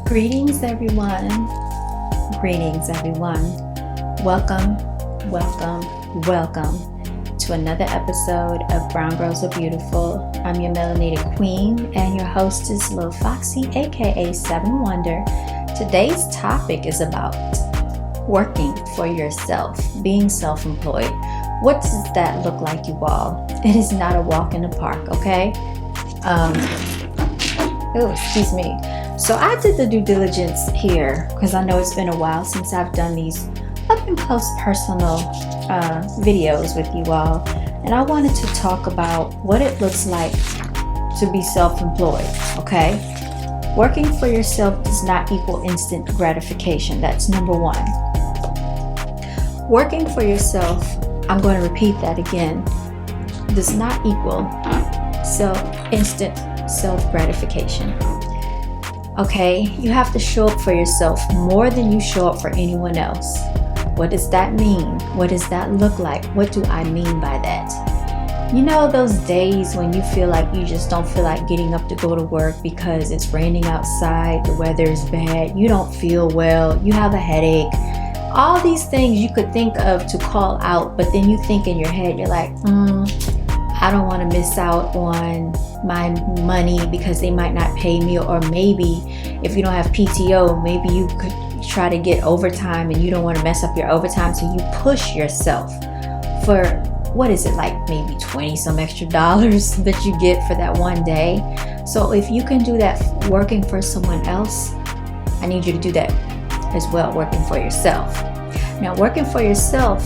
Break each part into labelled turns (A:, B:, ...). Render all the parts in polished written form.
A: Greetings, everyone. Greetings, everyone. Welcome, welcome to another episode of Brown Girls Are Beautiful. I'm your melanated queen and your hostess, Lil Foxy, aka Seven Wonder. Today's topic is about working for yourself, being self-employed. What does that look like, you all? It is not a walk in the park, okay? Excuse me. So I did the due diligence here because I know it's been a while since I've done these up and close personal videos with you all. And I wanted to talk about what it looks like to be self-employed, okay? Working for yourself does not equal instant gratification. That's number one. Working for yourself, I'm going to repeat that again, does not equal instant self-gratification. Okay, you have to show up for yourself more than you show up for anyone else. What does that mean? What does that look like? What do I mean by that? You know those days when you feel like you just don't feel like getting up to go to work because it's raining outside, the weather is bad, you don't feel well, you have a headache. All these things you could think of to call out, but then you think in your head, you're like, I don't want to miss out on my money because they might not pay me, or maybe if you don't have PTO, maybe you could try to get overtime and you don't want to mess up your overtime, so you push yourself for, what is it, like maybe 20 some extra dollars that you get for that one day. So if you can do that working for someone else, I need you to do that as well, working for yourself. Now, working for yourself,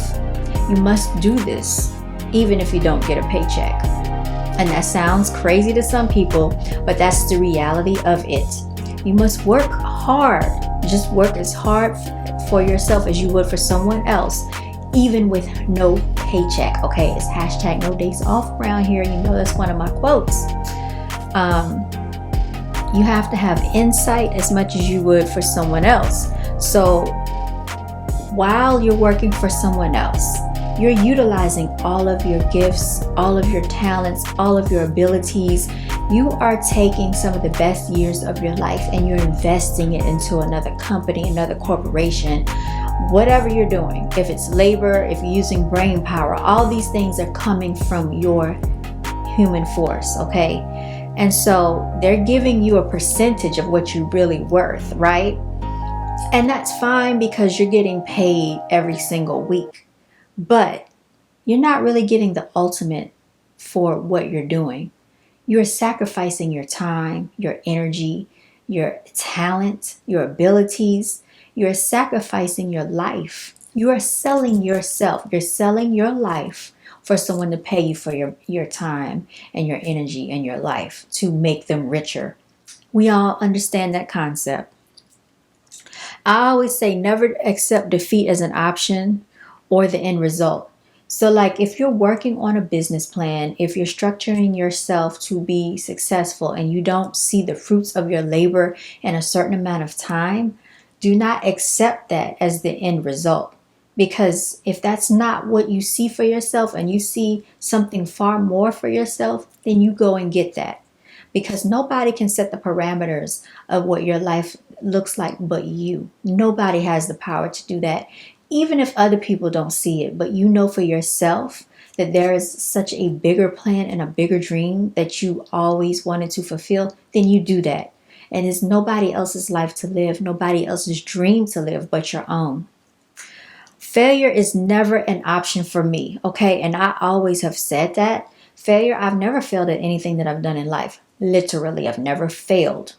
A: you must do this even if you don't get a paycheck. And that sounds crazy to some people, but that's the reality of it. You must work hard. Just work as hard for yourself as you would for someone else, even with no paycheck. Okay, it's hashtag no days off around here. You know that's one of my quotes. You have to have insight as much as you would for someone else. So while you're working for someone else, you're utilizing all of your gifts, all of your talents, all of your abilities. You are taking some of the best years of your life and you're investing it into another company, another corporation, whatever you're doing. If it's labor, if you're using brain power, all these things are coming from your human force, okay? And so they're giving you a percentage of what you're really worth, right? And that's fine because you're getting paid every single week. But you're not really getting the ultimate for what you're doing. You're sacrificing your time, your energy, your talent, your abilities. You're sacrificing your life. You are selling yourself. You're selling your life for someone to pay you for your time and your energy and your life to make them richer. We all understand that concept. I always say never accept defeat as an option or the end result. So like if you're working on a business plan, if you're structuring yourself to be successful and you don't see the fruits of your labor in a certain amount of time, do not accept that as the end result. Because if that's not what you see for yourself and you see something far more for yourself, then you go and get that. Because nobody can set the parameters of what your life looks like but you. Nobody has the power to do that. Even if other people don't see it, but you know for yourself that there is such a bigger plan and a bigger dream that you always wanted to fulfill, then you do that. And it's nobody else's life to live, nobody else's dream to live but your own. Failure is never an option for me, okay? And I always have said that. Failure, I've never failed at anything that I've done in life. Literally, I've never failed.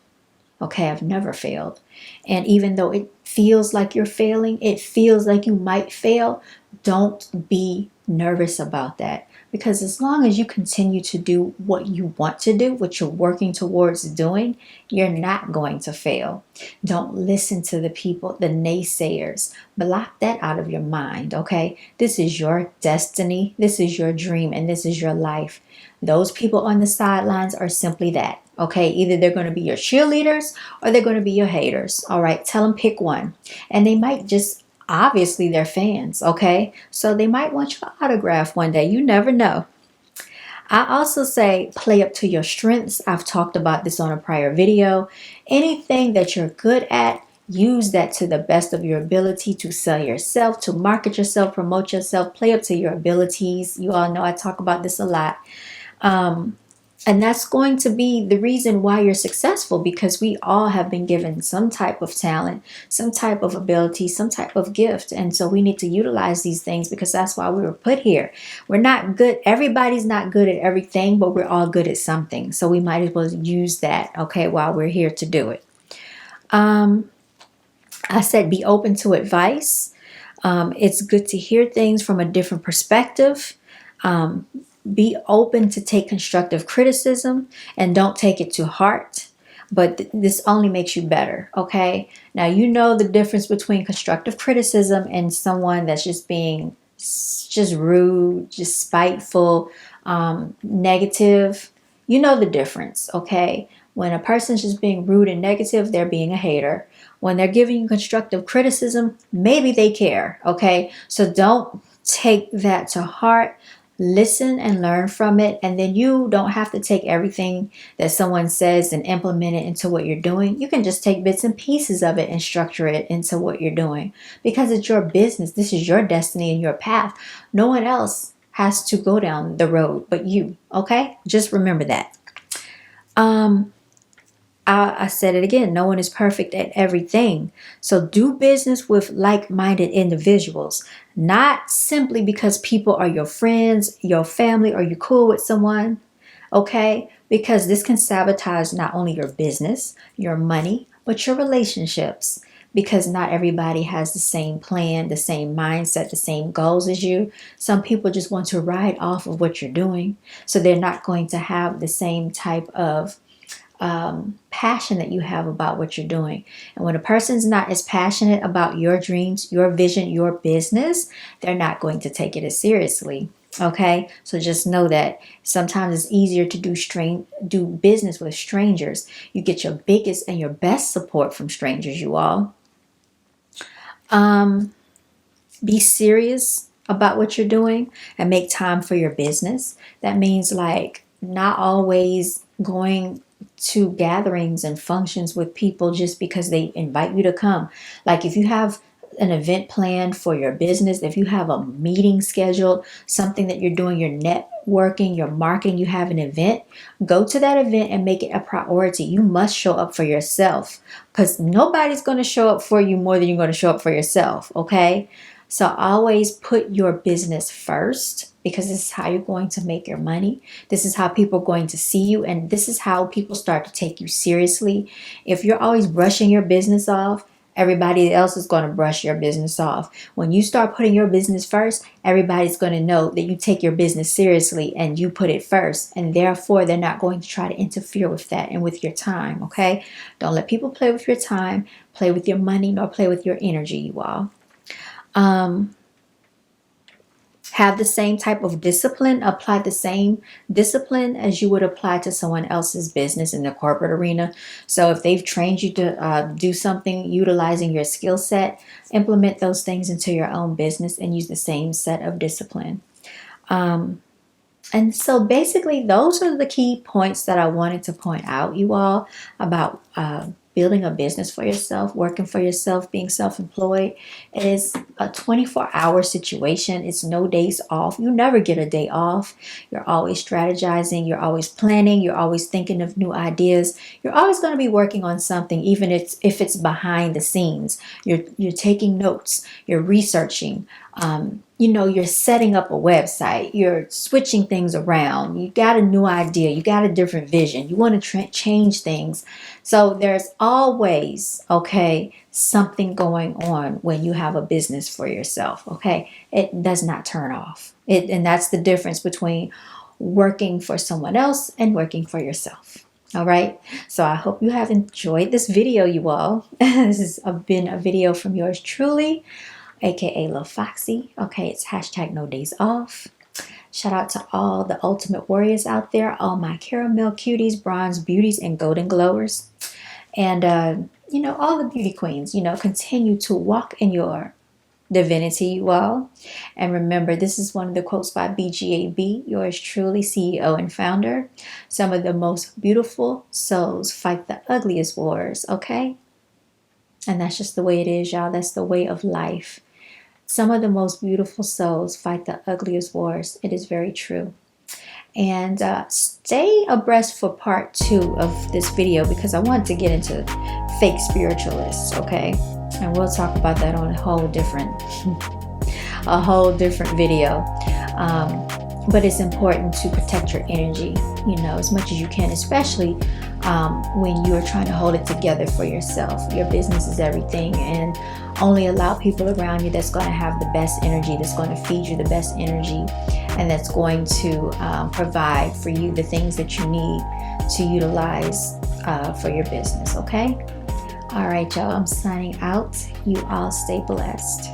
A: Okay, I've never failed. And even though it feels like you're failing, it feels like you might fail, don't be nervous about that. Because as long as you continue to do what you want to do, what you're working towards doing, you're not going to fail. Don't listen to the people, the naysayers. Block that out of your mind, okay? This is your destiny, this is your dream, and this is your life. Those people on the sidelines are simply that. Okay, either they're going to be your cheerleaders or they're going to be your haters. All right, tell them pick one. And they might just, obviously they're fans, okay? So they might want your autograph one day. You never know. I also say play up to your strengths. I've talked about this on a prior video. Anything that you're good at, use that to the best of your ability to sell yourself, to market yourself, promote yourself, play up to your abilities. You all know I talk about this a lot. And that's going to be the reason why you're successful, because we all have been given some type of talent, some type of ability, some type of gift. And so we need to utilize these things, because that's why we were put here. We're not good. Everybody's not good at everything, but we're all good at something. So we might as well use that, okay, while we're here to do it. I said be open to advice. It's good to hear things from a different perspective. Be open to take constructive criticism and don't take it to heart. But this only makes you better, okay? Now, you know the difference between constructive criticism and someone that's just being just rude, just spiteful, negative. You know the difference, okay? When a person's just being rude and negative, they're being a hater. When they're giving you constructive criticism, maybe they care, okay? So don't take that to heart. Listen and learn from it, and then you don't have to take everything that someone says and implement it into what you're doing. You can just take bits and pieces of it and structure it into what you're doing, because it's your business. This is your destiny and your path. No one else has to go down the road but you, okay? Just remember that. I said it again, no one is perfect at everything. So do business with like-minded individuals, not simply because people are your friends, your family, or you're cool with someone, okay? Because this can sabotage not only your business, your money, but your relationships. Because not everybody has the same plan, the same mindset, the same goals as you. Some people just want to ride off of what you're doing. So they're not going to have the same type of passion that you have about what you're doing. And when a person's not as passionate about your dreams, your vision, your business, they're not going to take it as seriously. Okay, so just know that sometimes it's easier to do business with strangers. You get your biggest and your best support from strangers, you all. Be serious about what you're doing and make time for your business. That means like not always going to gatherings and functions with people just because they invite you to come. Like if you have an event planned for your business, if you have a meeting scheduled, something that you're doing, your networking, your marketing, you have an event, go to that event and make it a priority. You must show up for yourself, because nobody's going to show up for you more than you're going to show up for yourself, okay? So always put your business first, because this is how you're going to make your money. This is how people are going to see you, and this is how people start to take you seriously. If you're always brushing your business off, everybody else is going to brush your business off. When you start putting your business first, everybody's going to know that you take your business seriously and you put it first, and therefore they're not going to try to interfere with that and with your time, okay? Don't let people play with your time, play with your money, nor play with your energy, you all. Have the same type of discipline, apply the same discipline as you would apply to someone else's business in the corporate arena. So if they've trained you to do something utilizing your skill set, implement those things into your own business and use the same set of discipline. And so basically those are the key points that I wanted to point out, you all, about building a business for yourself, working for yourself, being self-employed. It is a 24-hour situation. It's no days off. You never get a day off. You're always strategizing. You're always planning. You're always thinking of new ideas. You're always going to be working on something, even if it's behind the scenes. You're taking notes. You're researching. You're setting up a website, you're switching things around, you got a new idea, you got a different vision, you want to change things. So there's always, okay, something going on when you have a business for yourself, okay? It does not turn off. And that's the difference between working for someone else and working for yourself. All right. So I hope you have enjoyed this video, you all. This has been a video from yours truly, aka Lil Foxy. Okay, it's hashtag no days off. Shout out to all the ultimate warriors out there, all my caramel cuties, bronze beauties, and golden glowers. And all the beauty queens, continue to walk in your divinity, you all. And remember, this is one of the quotes by BGAB, yours truly, CEO and founder. Some of the most beautiful souls fight the ugliest wars, okay? And that's just the way it is, y'all. That's the way of life. Some of the most beautiful souls fight the ugliest wars. It is very true. And stay abreast for part 2 of this video, because I want to get into fake spiritualists, okay? And we'll talk about that on a whole different video. But it's important to protect your energy, as much as you can, especially when you're trying to hold it together for yourself. Your business is everything, and only allow people around you that's going to have the best energy, that's going to feed you the best energy, and that's going to provide for you the things that you need to utilize for your business, okay? All right, y'all, I'm signing out. You all stay blessed.